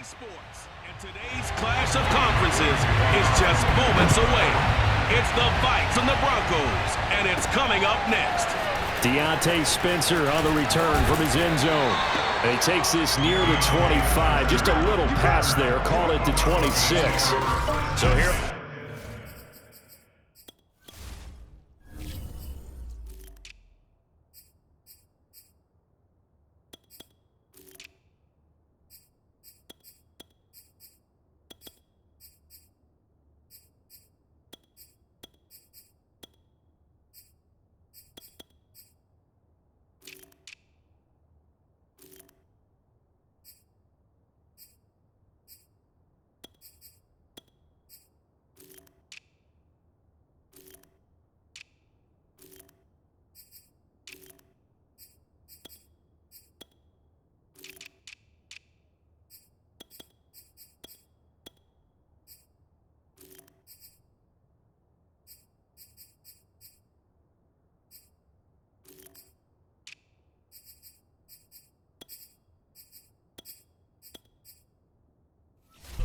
sports, and today's clash of conferences is just moments away. It's the Vikings and the Broncos, and it's coming up next. Deontay Spencer on the return from his end zone. And he takes this near the 25, just a little pass there, call it the 26. So here.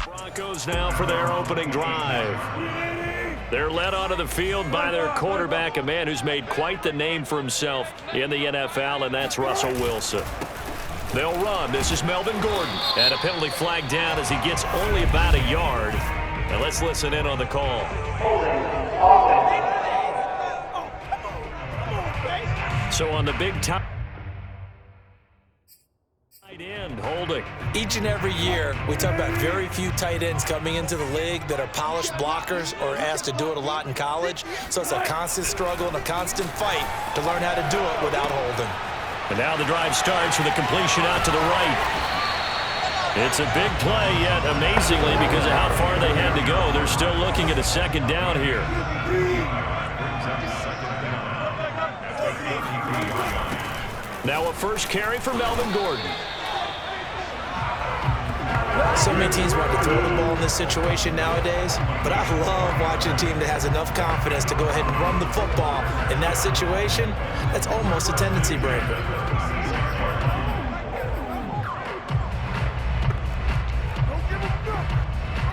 Broncos now for their opening drive. They're led onto the field by their quarterback, a man who's made quite the name for himself in the NFL, and that's Russell Wilson. They'll run. This is Melvin Gordon. And a penalty flag down as he gets only about a yard. And let's listen in on the call. So on the big time. End holding. Each and every year, we talk about very few tight ends coming into the league that are polished blockers or asked to do it a lot in college. So it's a constant struggle and a constant fight to learn how to do it without holding. And now the drive starts with a completion out to the right. It's a big play, yet amazingly, because of how far they had to go, they're still looking at a second down here. Now a first carry for Melvin Gordon. So many teams want to throw the ball in this situation nowadays, but I love watching a team that has enough confidence to go ahead and run the football in that situation. That's almost a tendency breaker.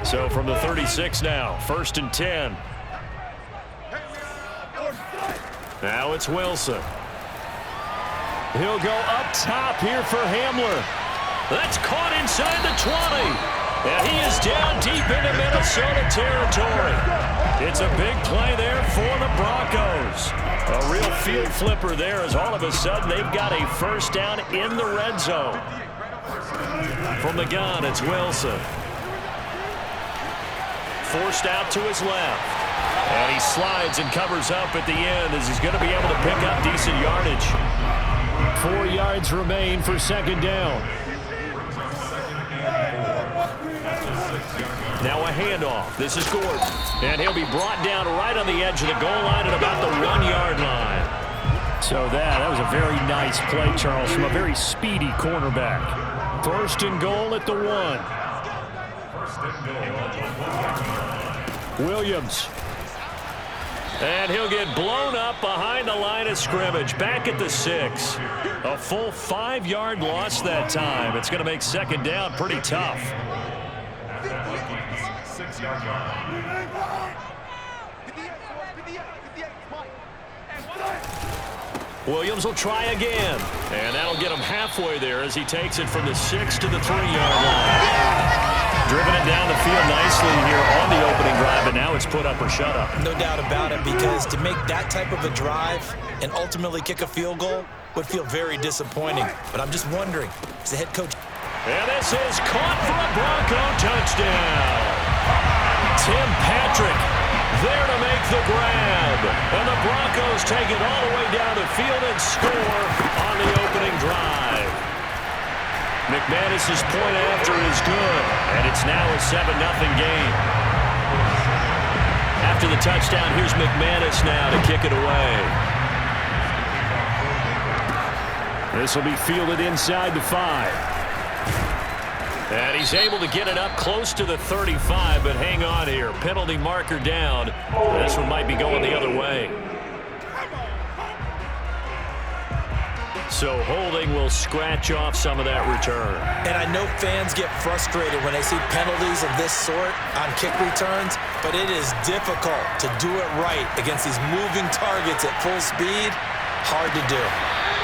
So from the 36 now, 1st and 10. Now it's Wilson. He'll go up top here for Hamler. That's caught inside the 20. And he is down deep into Minnesota territory. It's a big play there for the Broncos. A real field flipper there as all of a sudden they've got a first down in the red zone. From the gun, it's Wilson. Forced out to his left. And he slides and covers up at the end as he's going to be able to pick up decent yardage. 4 yards remain for second down. Now a handoff. This is Gordon. And he'll be brought down right on the edge of the goal line at about the 1-yard line. So that was a very nice play, Charles, from a very speedy cornerback. 1st and goal at the 1. Williams. And he'll get blown up behind the line of scrimmage. Back at the 6. A full 5-yard loss that time. It's going to make second down pretty tough. Williams will try again. And that'll get him halfway there as he takes it from the 6 to the 3-yard line. Driven it down the field nicely here on the opening drive, but now it's put up or shut up. No doubt about it, because to make that type of a drive and ultimately kick a field goal would feel very disappointing. But I'm just wondering, as the head coach. And this is caught for a Bronco touchdown. Tim Patrick there to make the grab. And the Broncos take it all the way down the field and score on the opening drive. McManus's point after is good, and it's now a 7-0 game. After the touchdown, here's McManus now to kick it away. This will be fielded inside the 5. And he's able to get it up close to the 35, but hang on here. Penalty marker down. This one might be going the other way. So holding will scratch off some of that return. And I know fans get frustrated when they see penalties of this sort on kick returns, but it is difficult to do it right against these moving targets at full speed. Hard to do.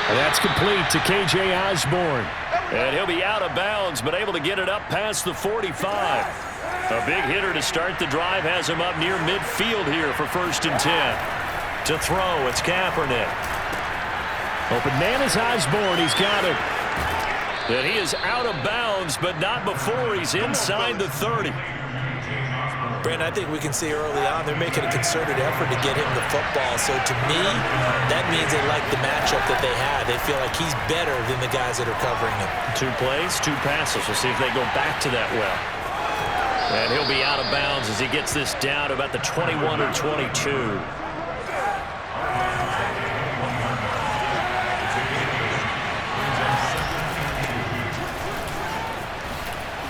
And that's complete to K.J. Osborne. And he'll be out of bounds, but able to get it up past the 45. A big hitter to start the drive has him up near midfield here for 1st and 10. To throw, it's Kaepernick. Open man is Osborne. He's got it. And he is out of bounds, but not before he's inside the 30. Brandon, I think we can see early on they're making a concerted effort to get him the football. So to me, that means they like the matchup that they have. They feel like he's better than the guys that are covering him. 2 plays, 2 passes. We'll see if they go back to that well. And he'll be out of bounds as he gets this down to about the 21 or 22.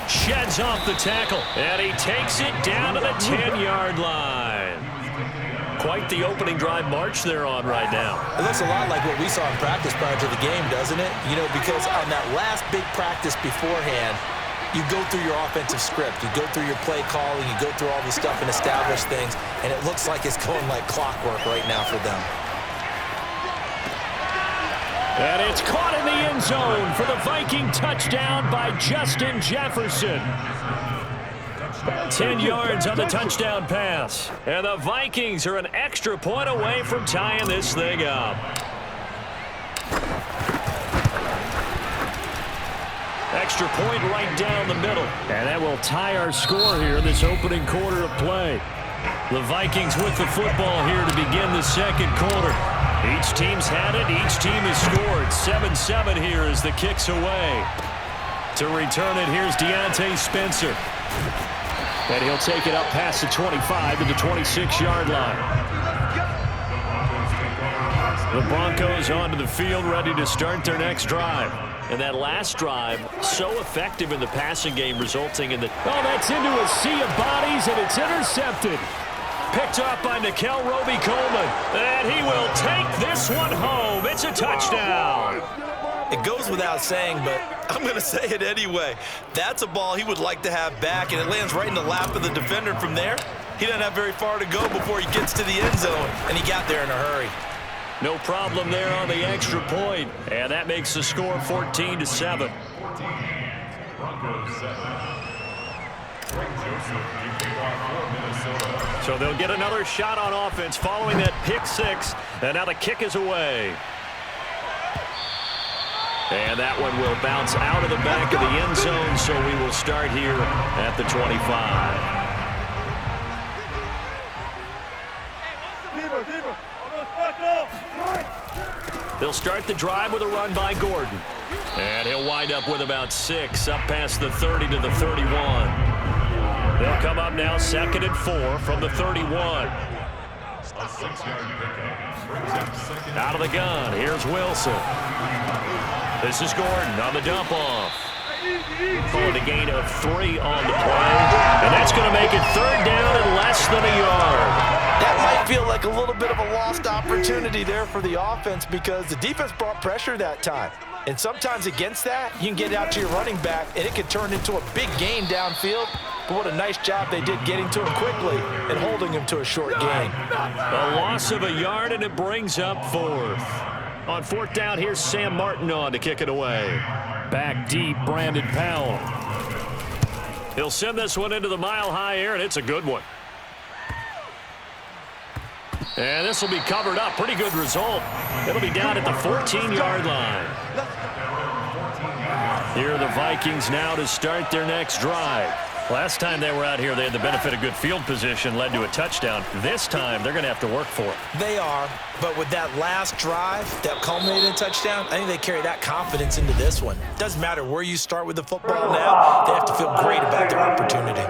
Sheds off the tackle, and he takes it down to the 10-yard line. Quite the opening drive march they're on right now. It looks a lot like what we saw in practice prior to the game, doesn't it? You know, because on that last big practice beforehand, you go through your offensive script. You go through your play calling. You go through all the stuff and establish things, and it looks like it's going like clockwork right now for them. And it's caught in the end zone for the Viking touchdown by Justin Jefferson. 10 yards on the touchdown pass. And the Vikings are an extra point away from tying this thing up. Extra point right down the middle. And that will tie our score here in this opening quarter of play. The Vikings with the football here to begin the second quarter. Each team's had it. Each team has scored. 7-7 here as the kick's away. To return it, here's Deontay Spencer. And he'll take it up past the 25 to the 26-yard line. The Broncos onto the field, ready to start their next drive. And that last drive, so effective in the passing game, resulting in the... Oh, that's into a sea of bodies, and it's intercepted. Picked up by Nickel Roby-Coleman. And he will take this one home. It's a touchdown. It goes without saying, but I'm going to say it anyway. That's a ball he would like to have back, and it lands right in the lap of the defender from there. He doesn't have very far to go before he gets to the end zone, and he got there in a hurry. No problem there on the extra point. And that makes the score 14-7. So they'll get another shot on offense following that pick six. And now the kick is away. And that one will bounce out of the back of the end zone. So we will start here at the 25. They'll start the drive with a run by Gordon. And he'll wind up with about 6 up past the 30 to the 31. They'll come up now 2nd and 4 from the 31. Out of the gun, here's Wilson. This is Gordon on the dump off. Pulling a gain of 3 on the play. And that's going to make it 3rd down and less than a yard. That might feel like a little bit of a lost opportunity there for the offense because the defense brought pressure that time. And sometimes against that, you can get it out to your running back, and it can turn into a big gain downfield. But what a nice job they did getting to him quickly and holding him to a short gain. A loss of a yard, and it brings up 4th. On 4th down, here's Sam Martin on to kick it away. Back deep, Brandon Powell. He'll send this one into the mile-high air, and it's a good one. And this will be covered up. Pretty good result. It'll be down at the 14-yard line. Here are the Vikings now to start their next drive. Last time they were out here, they had the benefit of good field position, led to a touchdown. This time, they're going to have to work for it. They are, but with that last drive that culminated in a touchdown, I think they carry that confidence into this one. Doesn't matter where you start with the football now, they have to feel great about their opportunity.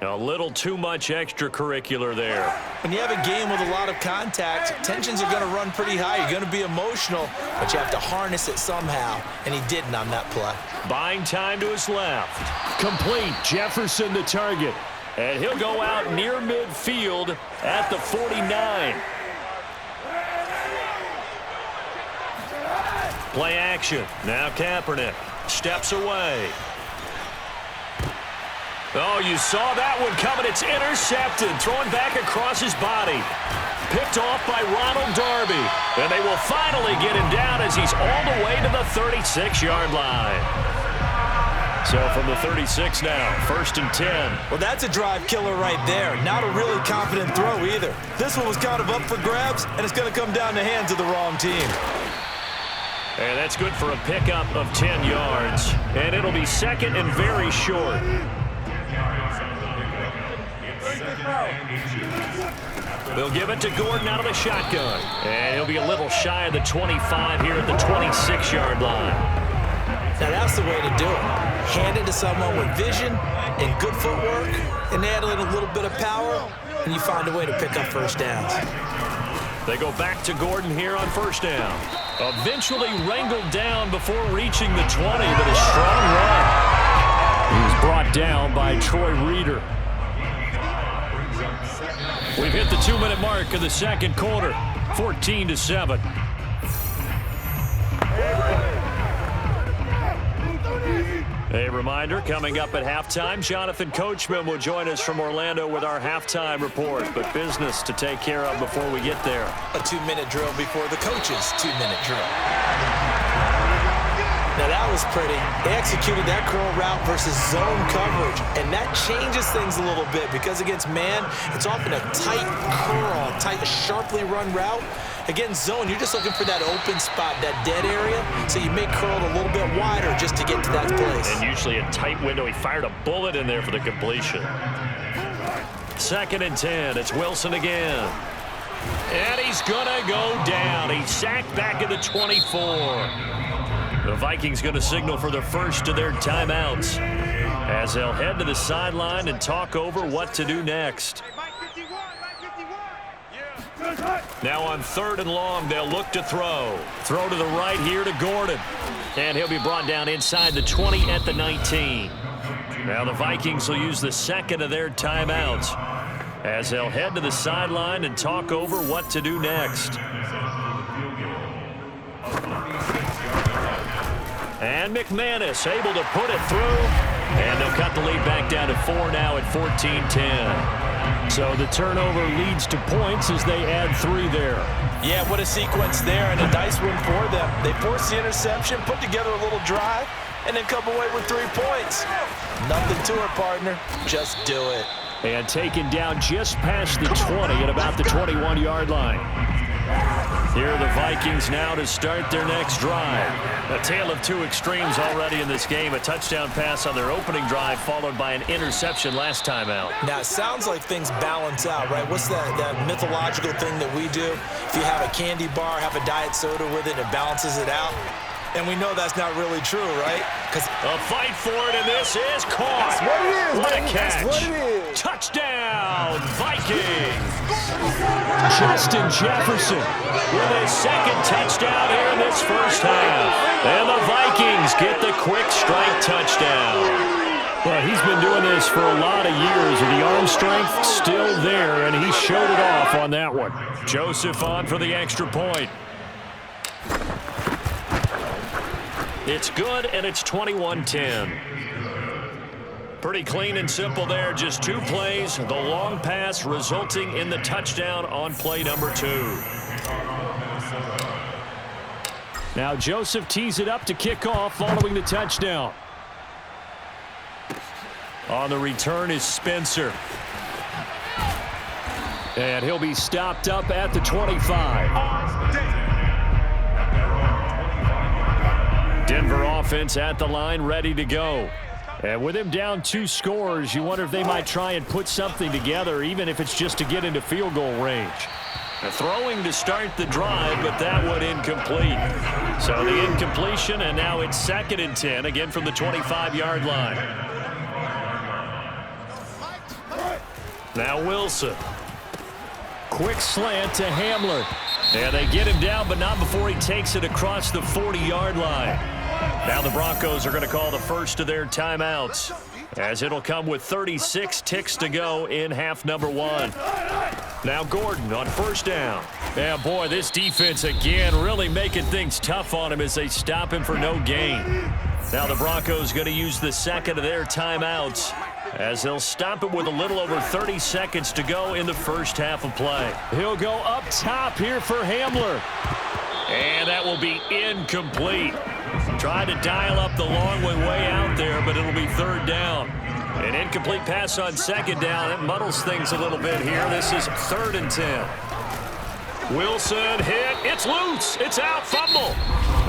A little too much extracurricular there. When you have a game with a lot of contact, tensions are going to run pretty high. You're going to be emotional, but you have to harness it somehow, and he didn't on that play. Buying time to his left. Complete. Jefferson the target. And he'll go out near midfield at the 49. Play action. Now Kaepernick steps away. Oh, you saw that one coming. It's intercepted. Thrown back across his body. Picked off by Ronald Darby. And they will finally get him down as he's all the way to the 36-yard line. So from the 36 now, 1st and 10. Well, that's a drive killer right there. Not a really confident throw either. This one was kind of up for grabs, and it's going to come down the hands of the wrong team. And that's good for a pickup of 10 yards. And it'll be 2nd and very short. They'll give it to Gordon out of the shotgun. And he'll be a little shy of the 25 here at the 26-yard line. Now that's the way to do it. Hand it to someone with vision and good footwork and add in a little bit of power, and you find a way to pick up first downs. They go back to Gordon here on 1st down. Eventually wrangled down before reaching the 20, but a strong run. He was brought down by Troy Reeder. We've hit the 2-minute mark of the 2nd quarter, 14-7. A reminder, coming up at halftime, Jonathan Coachman will join us from Orlando with our halftime report, but business to take care of before we get there. A 2-minute drill before the coach's 2-minute drill. Now that was pretty. They executed that curl route versus zone coverage, and that changes things a little bit because against man, it's often a tight curl, tight, sharply run route. Against zone, you're just looking for that open spot, that dead area, so you make curl a little bit wider just to get to that place. And usually a tight window. He fired a bullet in there for the completion. 2nd and 10. It's Wilson again. And he's going to go down. He's sacked back at the 24. The Vikings going to signal for the first of their timeouts as they'll head to the sideline and talk over what to do next. Now on 3rd and long, they'll look to throw. Throw to the right here to Gordon. And he'll be brought down inside the 20 at the 19. Now the Vikings will use the 2nd of their timeouts as they'll head to the sideline and talk over what to do next. And McManus able to put it through. And they'll cut the lead back down to 4 now at 14-10. So the turnover leads to points as they add 3 there. Yeah, what a sequence there, and a nice win for them. They forced the interception, put together a little drive, and then come away with 3 points. Nothing to it, partner. Just do it. And taken down just past the 20 at about the 21-yard line. Here are the Vikings now to start their next drive. A tale of 2 extremes already in this game. A touchdown pass on their opening drive followed by an interception last time out. Now, it sounds like things balance out, right? What's that mythological thing that we do? If you have a candy bar, have a diet soda with it, it balances it out. And we know that's not really true, right? Because a fight for it, and this is caught. That's what it is, what baby. A catch. That's what it is. Touchdown, Vikings. Justin Jefferson with his 2nd touchdown here in this first half. And the Vikings get the quick strike touchdown. Well, he's been doing this for a lot of years, and the arm strength still there, and he showed it off on that one. Joseph on for the extra point. It's good, and it's 21-10. Pretty clean and simple there. Just 2 plays. The long pass resulting in the touchdown on play number 2. Now Joseph tees it up to kick off following the touchdown. On the return is Spencer. And he'll be stopped up at the 25. Denver offense at the line, ready to go. And with him down 2 scores, you wonder if they might try and put something together, even if it's just to get into field goal range. Throwing to start the drive, but that one incomplete. So the incompletion, and now it's 2nd and 10, again from the 25-yard line. Now Wilson. Quick slant to Hamler. And they get him down, but not before he takes it across the 40-yard line. Now the Broncos are going to call the first of their timeouts, as it'll come with 36 ticks to go in half number 1. Now Gordon on first down. Yeah, boy, this defense again really making things tough on him as they stop him for no gain. Now the Broncos going to use the second of their timeouts as they'll stop him with a little over 30 seconds to go in the first half of play. He'll go up top here for Hamler. And that will be incomplete. Tried to dial up the long way out there, but it'll be third down. An incomplete pass on second down. It muddles things a little bit here. This is 3rd and 10. Wilson hit. It's loose. It's out. Fumble.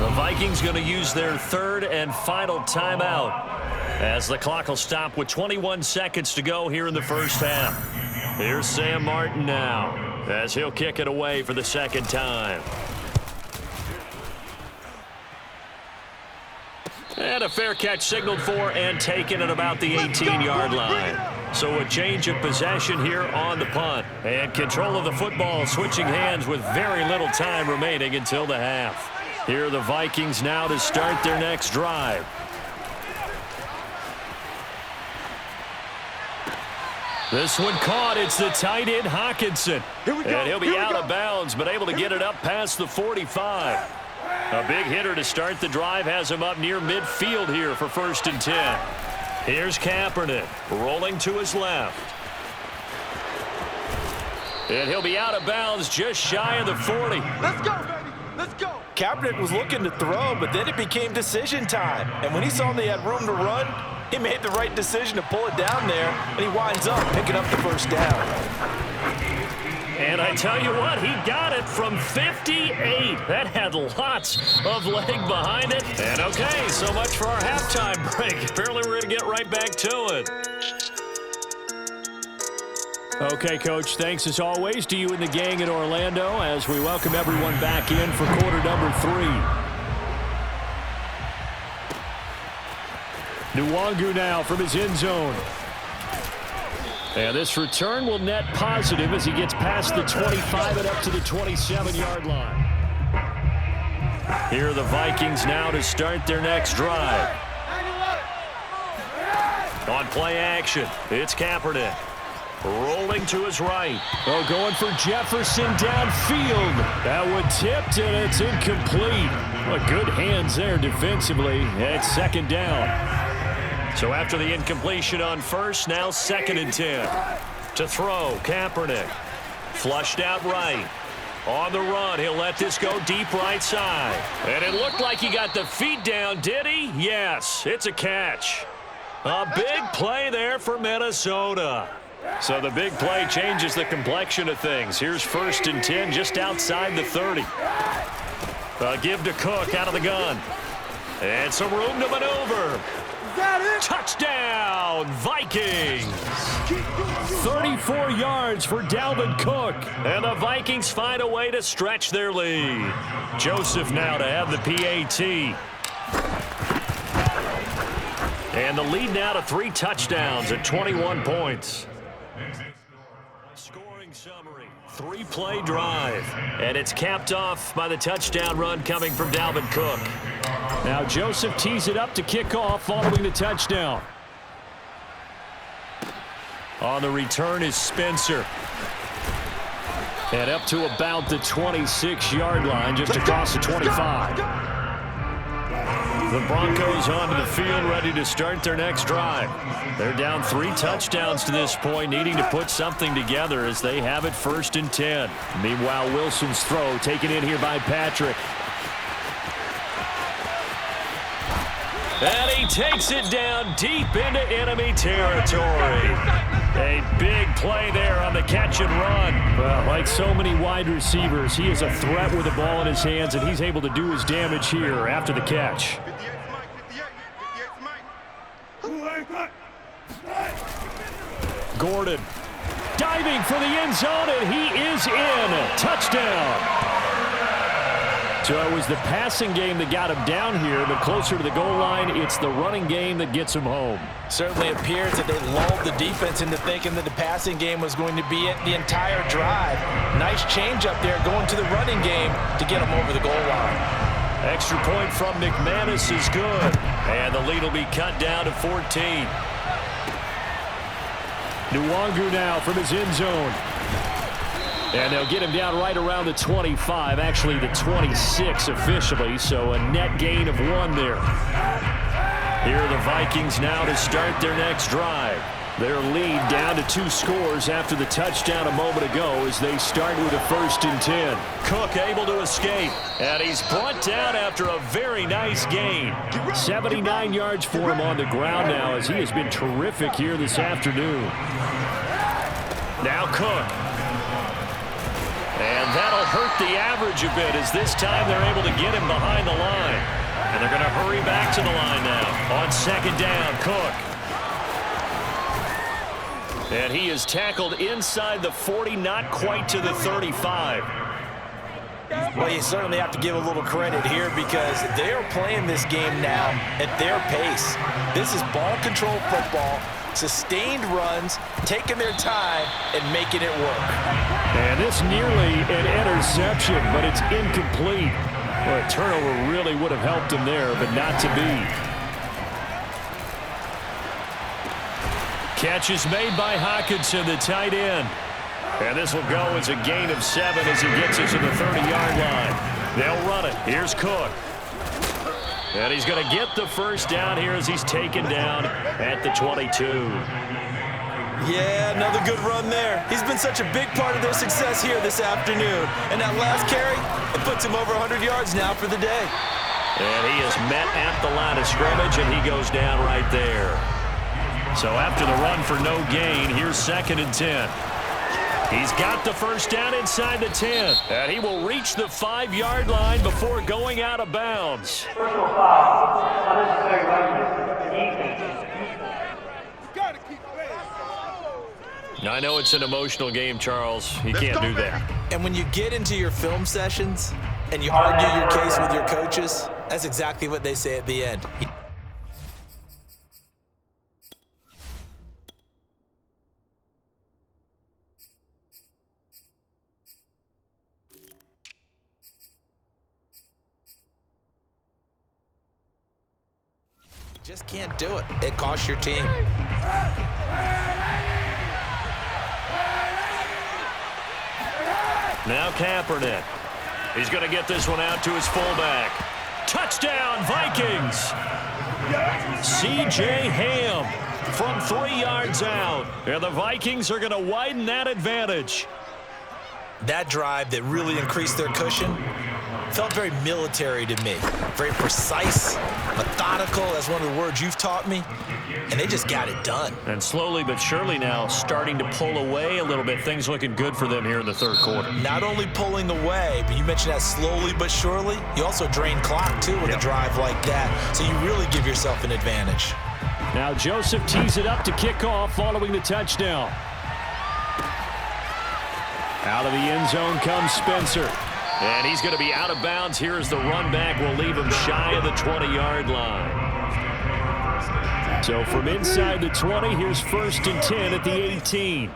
The Vikings going to use their third and final timeout as the clock will stop with 21 seconds to go here in the first half. Here's Sam Martin now as he'll kick it away for the second time. And a fair catch signaled for and taken at about the 18-yard line. So a change of possession here on the punt. And control of the football switching hands with very little time remaining until the half. Here are the Vikings now to start their next drive. This one caught. It's the tight end Hockenson. And he'll be out of bounds, but able to get it up past the 45. A big hitter to start the drive has him up near midfield here for 1st and 10. Here's Kaepernick rolling to his left. And he'll be out of bounds just shy of the 40. Let's go, baby. Let's go. Kaepernick was looking to throw, but then it became decision time. And when he saw they had room to run, he made the right decision to pull it down there, and he winds up picking up the first down. And I tell you what, he got it from 58. That had lots of leg behind it. And okay, so much for our halftime break. Apparently we're going to get right back to it. Okay, Coach, thanks as always to you and the gang in Orlando as we welcome everyone back in for quarter number 3. Nwangu now from his end zone. And this return will net positive as he gets past the 25 and up to the 27-yard line. Here are the Vikings now to start their next drive. On play action, it's Kaepernick. Rolling to his right. Oh, going for Jefferson downfield. That one tipped, and it's incomplete. Well, good hands there defensively. It's 2nd down. So after the incompletion on first, now 2nd and 10. To throw, Kaepernick. Flushed out right. On the run, he'll let this go deep right side. And it looked like he got the feet down, did he? Yes, it's a catch. A big play there for Minnesota. So the big play changes the complexion of things. Here's 1st and 10 just outside the 30. Give to Cook out of the gun. And some room to maneuver. Touchdown, Vikings! 34 yards for Dalvin Cook. And the Vikings find a way to stretch their lead. Joseph now to have the PAT. And the lead now to 3 touchdowns at 21 points. Scoring summary, 3-play drive. And it's capped off by the touchdown run coming from Dalvin Cook. Now Joseph tees it up to kick off following the touchdown. On the return is Spencer. And up to about the 26-yard line, just across the 25. The Broncos onto the field, ready to start their next drive. They're down 3 touchdowns to this point, needing to put something together as they have it 1st and 10. Meanwhile, Wilson's throw taken in here by Patrick. And he takes it down deep into enemy territory. A big play there on the catch and run. Well, like so many wide receivers, he is a threat with the ball in his hands, and he's able to do his damage here after the catch. Gordon diving for the end zone, and he is in. Touchdown. So it was the passing game that got him down here, but closer to the goal line, it's the running game that gets him home. Certainly appears that they lulled the defense into thinking that the passing game was going to be it the entire drive. Nice change up there going to the running game to get him over the goal line. Extra point from McManus is good. And the lead will be cut down to 14. Nwangu now from his end zone. And they'll get him down right around the 25, actually the 26 officially, so a net gain of 1 there. Here are the Vikings now to start their next drive. Their lead down to 2 scores after the touchdown a moment ago as they start with a 1st and 10. Cook able to escape, and he's brought down after a very nice gain. 79 yards for him on the ground now as he has been terrific here this afternoon. Now Cook. And that'll hurt the average a bit as this time they're able to get him behind the line. And they're going to hurry back to the line now. On 2nd down, Cook. And he is tackled inside the 40, not quite to the 35. Well, you certainly have to give a little credit here because they are playing this game now at their pace. This is ball control football, sustained runs, taking their time, and making it work. And this nearly an interception, but it's incomplete. Well, a turnover really would have helped him there, but not to be. Catch is made by Hockenson, the tight end. And this will go as a gain of 7 as he gets us to the 30-yard line. They'll run it. Here's Cook. And he's going to get the 1st down here as he's taken down at the 22. Yeah, another good run there. He's been such a big part of their success here this afternoon. And that last carry, it puts him over 100 yards now for the day. And he is met at the line of scrimmage, and he goes down right there. So after the run for no gain, here's 2nd and 10. He's got the 1st down inside the 10. And he will reach the 5-yard line before going out of bounds. Personal foul, unnecessary roughness, defense. I know it's an emotional game, Charles. You can't do that. And when you get into your film sessions and you argue your case with your coaches, that's exactly what they say at the end. Just can't do it. It costs your team. Now Kaepernick. He's going to get this one out to his fullback. Touchdown, Vikings! C.J. Ham from 3 yards out. And the Vikings are going to widen that advantage. That drive that really increased their cushion felt very military to me. Very precise, methodical, that's one of the words you've taught me. And they just got it done. And slowly but surely now starting to pull away a little bit. Things looking good for them here in the 3rd quarter. Not only pulling away, but you mentioned that slowly but surely. You also drain clock, too, with a drive like that. So you really give yourself an advantage. Now Joseph tees it up to kick off following the touchdown. Out of the end zone comes Spencer. And he's going to be out of bounds here as the run back will leave him shy of the 20-yard line. So from inside the 20, here's 1st and 10 at the 18.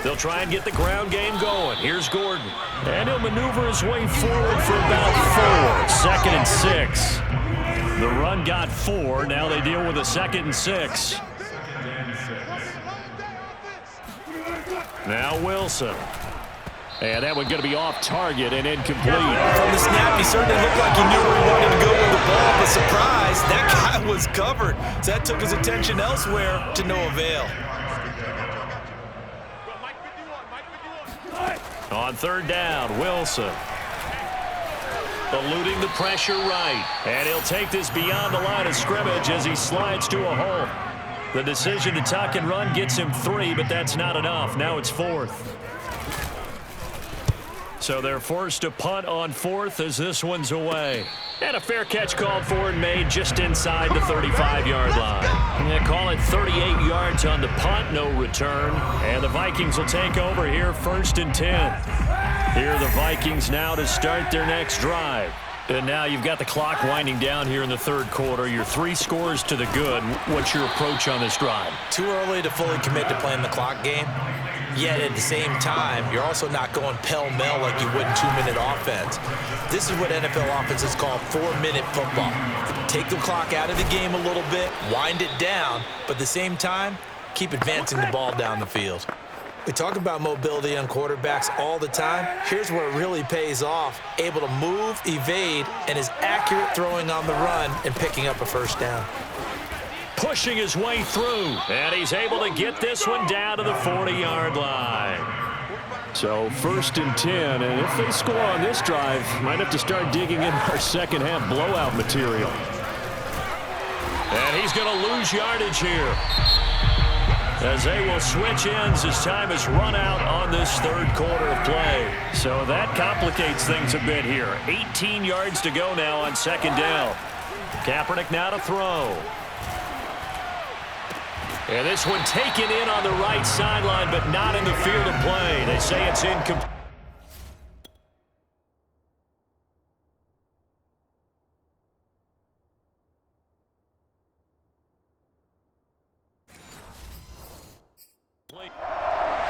They'll try and get the ground game going. Here's Gordon. And he'll maneuver his way forward for about 4. 2nd and 6. The run got 4. Now they deal with a 2nd and 6. Now Wilson. And that one going to be off target and incomplete. From the snap, he certainly looked like he knew where he wanted to go with the ball, but surprise, that guy was covered. So that took his attention elsewhere to no avail. On 3rd down, Wilson. Eluding the pressure right. And he'll take this beyond the line of scrimmage as he slides to a hole. The decision to tuck and run gets him 3, but that's not enough. Now it's 4th. So they're forced to punt on 4th as this one's away. And a fair catch called for and made just inside the 35-yard line. Yeah, call it 38 yards on the punt, no return. And the Vikings will take over here 1st and 10. Here are the Vikings now to start their next drive. And now you've got the clock winding down here in the 3rd quarter. You're 3 scores to the good. What's your approach on this drive? Too early to fully commit to playing the clock game. Yet at the same time, you're also not going pell-mell like you would in 2-minute offense. This is what NFL offenses call 4-minute football. Take the clock out of the game a little bit, wind it down, but at the same time, keep advancing the ball down the field. We talk about mobility on quarterbacks all the time. Here's where it really pays off. Able to move, evade, and is accurate throwing on the run and picking up a first down. Pushing his way through, and he's able to get this one down to the 40-yard line. So 1st and 10, and if they score on this drive, might have to start digging in our second-half blowout material. And he's going to lose yardage here, as they will switch ends as time is run out on this 3rd quarter of play. So that complicates things a bit here. 18 yards to go now on 2nd down. Kaepernick now to throw. And this one taken in on the right sideline, but not in the field of play. They say it's incomplete.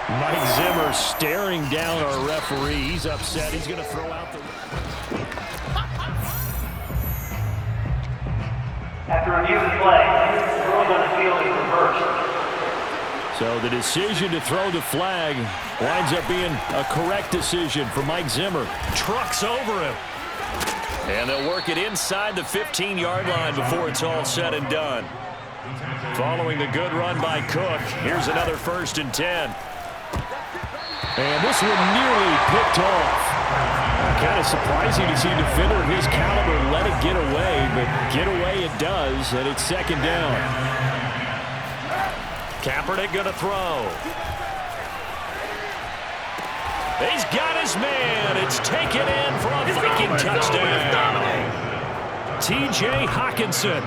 Mike Zimmer staring down our referee. He's upset. He's going to throw out the... After review of the play, the ruling on the field is reversed. So the decision to throw the flag winds up being a correct decision for Mike Zimmer. Trucks over him. And they'll work it inside the 15-yard line before it's all said and done. Following the good run by Cook, here's another 1st and 10. And this one nearly picked off. Kind of surprising to see a defender of his caliber let it get away, but get away it does, and it's 2nd down. Kaepernick going to throw. He's got his man. It's taken in for a Viking touchdown. T.J. Hawkinson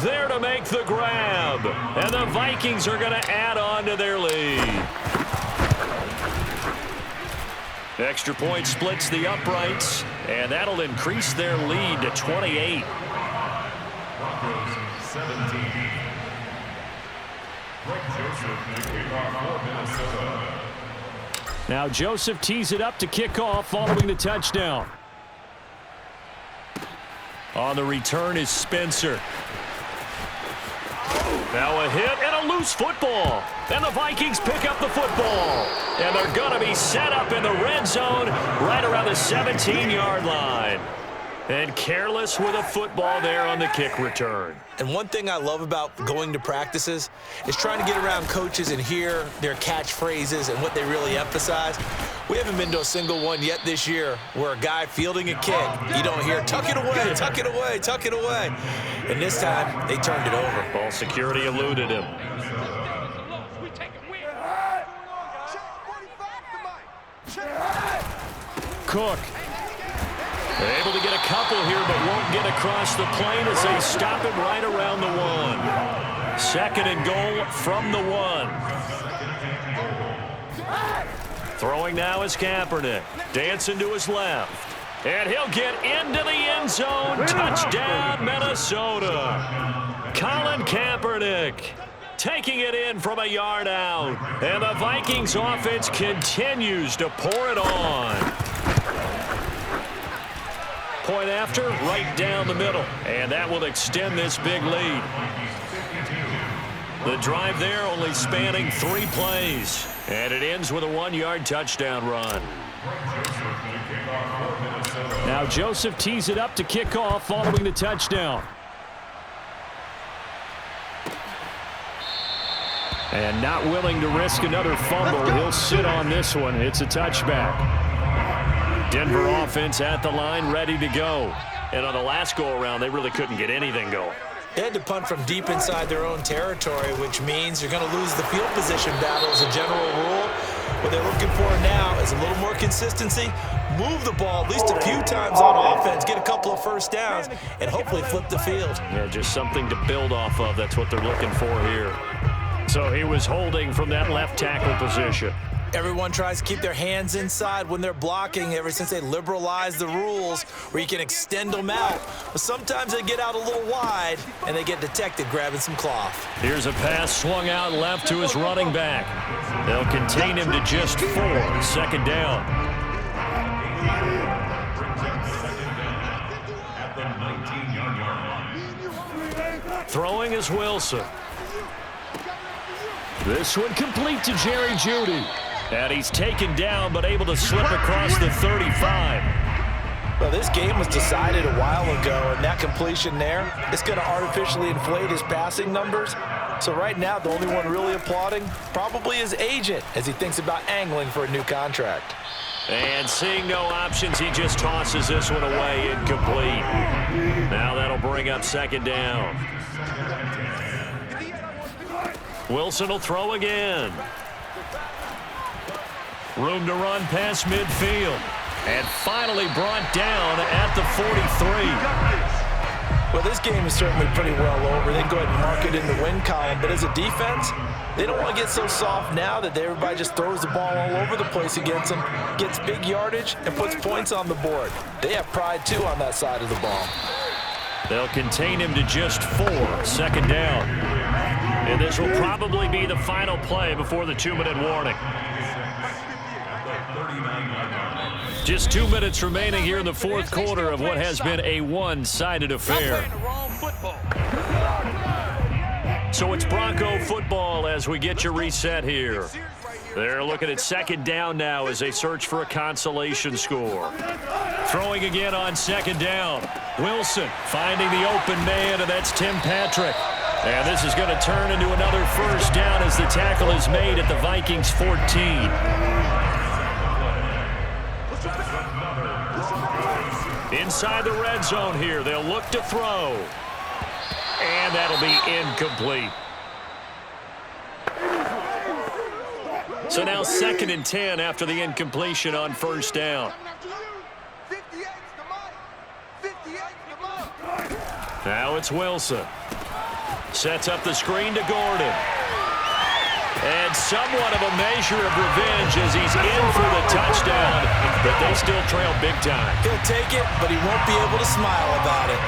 there to make the grab. And the Vikings are going to add on to their lead. Extra point splits the uprights, and that'll increase their lead to 28. Broncos 17. Now Joseph tees it up to kick off following the touchdown. On the return is Spencer. Now a hit and a loose football. And the Vikings pick up the football. And they're going to be set up in the red zone right around the 17-yard line. And careless with a football there on the kick return. And one thing I love about going to practices is trying to get around coaches and hear their catchphrases and what they really emphasize. We haven't been to a single one yet this year where a guy fielding a kick, you don't hear, tuck it away, tuck it away, tuck it away. And this time, they turned it over. Ball security eluded him. Cook. Able to get a couple here, but won't get across the plane as they stop him right around the 1. 2nd and goal from the 1. Throwing now is Kaepernick. Dancing to his left. And he'll get into the end zone. Touchdown, Minnesota. Colin Kaepernick taking it in from a yard out. And the Vikings offense continues to pour it on. Point after, right down the middle. And that will extend this big lead. The drive there only spanning 3 plays. And it ends with a 1-yard touchdown run. Now Joseph tees it up to kick off following the touchdown. And not willing to risk another fumble, he'll sit on this one. It's a touchback. Denver offense at the line, ready to go. And on the last go-around, they really couldn't get anything going. They had to punt from deep inside their own territory, which means you're going to lose the field position battle as a general rule. What they're looking for now is a little more consistency, move the ball at least a few times on offense, get a couple of first downs, and hopefully flip the field. Yeah, just something to build off of. That's what they're looking for here. So he was holding from that left tackle position. Everyone tries to keep their hands inside when they're blocking ever since they liberalized the rules where you can extend them out. But sometimes they get out a little wide and they get detected grabbing some cloth. Here's a pass swung out left to his running back. They'll contain him to just 4. 2nd down. Throwing is Wilson. This one complete to Jerry Jeudy. And he's taken down, but able to slip across the 35. Well, this game was decided a while ago, and that completion there is going to artificially inflate his passing numbers. So right now, the only one really applauding probably his agent as he thinks about angling for a new contract. And seeing no options, he just tosses this one away, incomplete. Now that'll bring up second down. Wilson will throw again. Room to run past midfield. And finally brought down at the 43. Well, this game is certainly pretty well over. They can go ahead and mark it in the win column. But as a defense, they don't want to get so soft now that everybody just throws the ball all over the place against them, gets big yardage, and puts points on the board. They have pride, too, on that side of the ball. They'll contain him to just 4, second down. And this will probably be the final play before the 2-minute warning. Just 2 minutes remaining here in the fourth quarter of what has been a one-sided affair. So it's Bronco football as we get you reset here. They're looking at second down now as they search for a consolation score. Throwing again on second down. Wilson finding the open man, and that's Tim Patrick. And this is going to turn into another first down as the tackle is made at the Vikings 14. Inside the red zone here, they'll look to throw. And that'll be incomplete. So now 2nd and 10 after the incompletion on first down. Now it's Wilson. Sets up the screen to Gordon. And somewhat of a measure of revenge as he's in for the touchdown, but they still trail big time. He'll take it, but he won't be able to smile about it.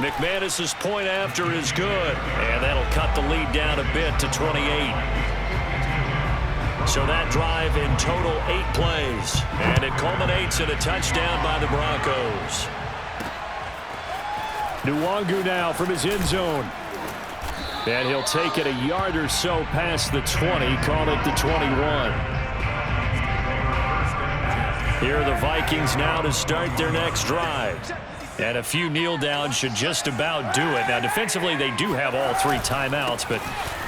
McManus's point after is good, and that'll cut the lead down a bit to 28. So that drive in total 8 plays, and it culminates in a touchdown by the Broncos. Nwangu now from his end zone. And he'll take it a yard or so past the 20, call it the 21. Here are the Vikings now to start their next drive. And a few kneel downs should just about do it. Now, defensively, they do have all 3 timeouts, but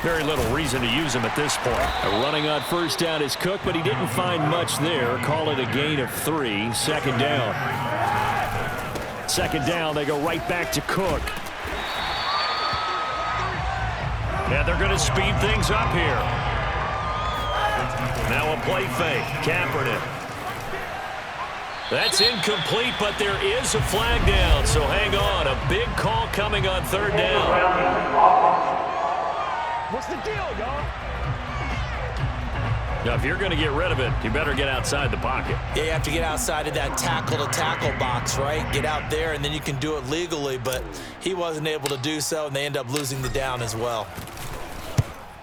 very little reason to use them at this point. Running on first down is Cook, but he didn't find much there. Call it a gain of 3, second down. Second down, they go right back to Cook. And they're going to speed things up here. Now a play fake. Kaepernick. That's incomplete, but there is a flag down, so hang on. A big call coming on third down. What's the deal, y'all? Now, if you're going to get rid of it, you better get outside the pocket. Yeah, you have to get outside of that tackle-to-tackle box, right? Get out there, and then you can do it legally, but he wasn't able to do so, and they end up losing the down as well.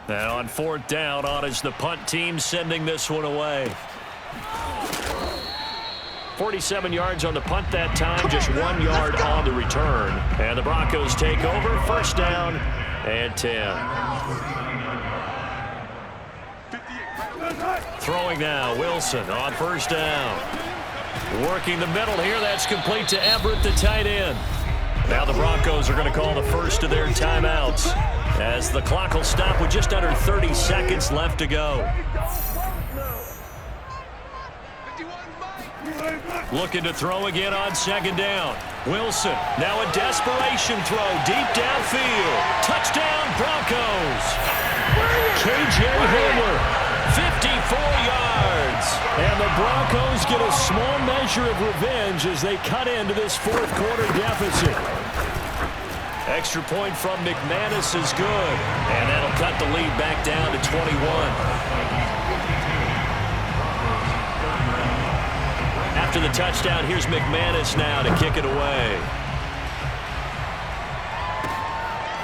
And on fourth down, on is the punt team sending this one away. 47 yards on the punt that time, just 1 yard on the return. And the Broncos take over, first down and 10. Throwing now, Wilson on first down. Working the middle here, that's complete to Everett, the tight end. Now the Broncos are going to call the first of their timeouts as the clock will stop with just under 30 seconds left to go. Looking to throw again on second down. Wilson, now a desperation throw deep downfield. Touchdown, Broncos. K.J. Hamler. 54 yards. And the Broncos get a small measure of revenge as they cut into this fourth quarter deficit. Extra point from McManus is good. And that'll cut the lead back down to 21. After the touchdown, here's McManus now to kick it away.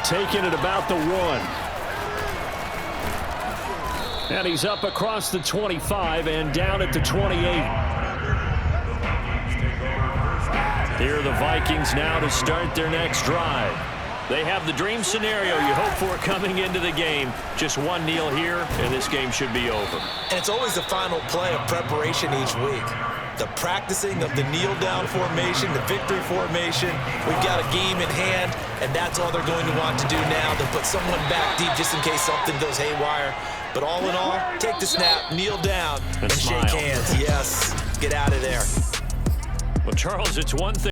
Taking it about the 1. And he's up across the 25 and down at the 28. Here are the Vikings now to start their next drive. They have the dream scenario you hope for coming into the game. Just one kneel here, and this game should be over. And it's always the final play of preparation each week. The practicing of the kneel-down formation, the victory formation. We've got a game in hand, and that's all they're going to want to do now, to put someone back deep just in case something goes haywire. But all in all, take the snap, kneel down, and shake hands. Yes, get out of there. Well, Charles, it's one thing.